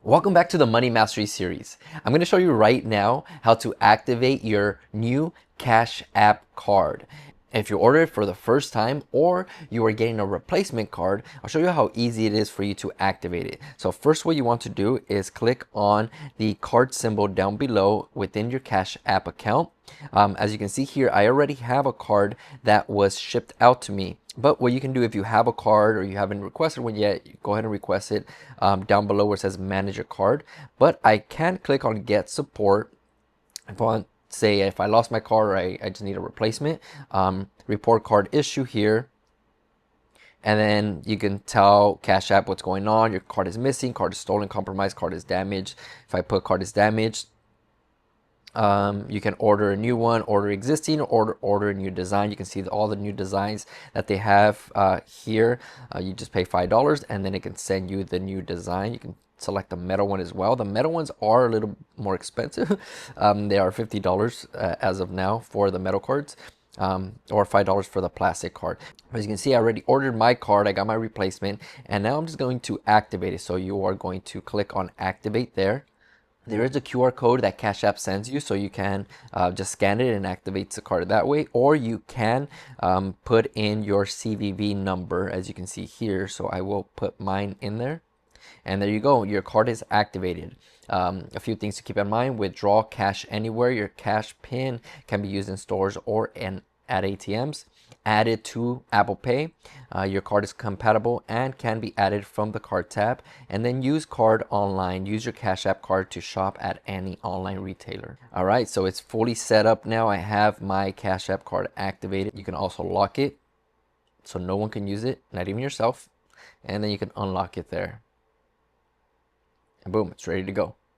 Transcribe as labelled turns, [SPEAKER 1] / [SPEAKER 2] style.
[SPEAKER 1] Welcome back to the Money Mastery series. I'm going to show you right now how to activate your new Cash App card. If you order it for the first time or you are getting a replacement card, I'll show you how easy it is for you to activate it. So first, what you want to do is click on the card symbol down below within your Cash App account. As you can see here, I already have a card that was shipped out to me. But what you can do if you have a card or you haven't requested one yet, go ahead and request it down below where it says manage a card. But I can click on get support. If I want, say if I lost my card or I just need a replacement, report card issue here. And then you can tell Cash App what's going on. Your card is missing, card is stolen, compromised, card is damaged. If I put card is damaged, you can order a new one, order existing, or order a new design. You can see all the new designs that they have here. You just pay $5 and then it can send you the new design. You can select the metal one as well. The metal ones are a little more expensive. They are $50 as of now for the metal cards. Or $5 for the plastic card. As you can see, I already ordered my card. I got my replacement and now I'm just going to activate it. So you are going to click on activate there. There is a QR code that Cash App sends you, so you can just scan it and activate the card that way, or you can put in your CVV number, as you can see here. So I will put mine in there, and there you go. Your card is activated. A few things to keep in mind: withdraw cash anywhere. Your cash PIN can be used in stores or at ATMs. Added to Apple Pay. Your card is compatible and can be added from the card tab. And then use card online. Use your Cash App card to shop at any online retailer. All right, so it's fully set up now. I have my Cash App card activated. You can also lock it so no one can use it, not even yourself. And then you can unlock it there. And boom, it's ready to go.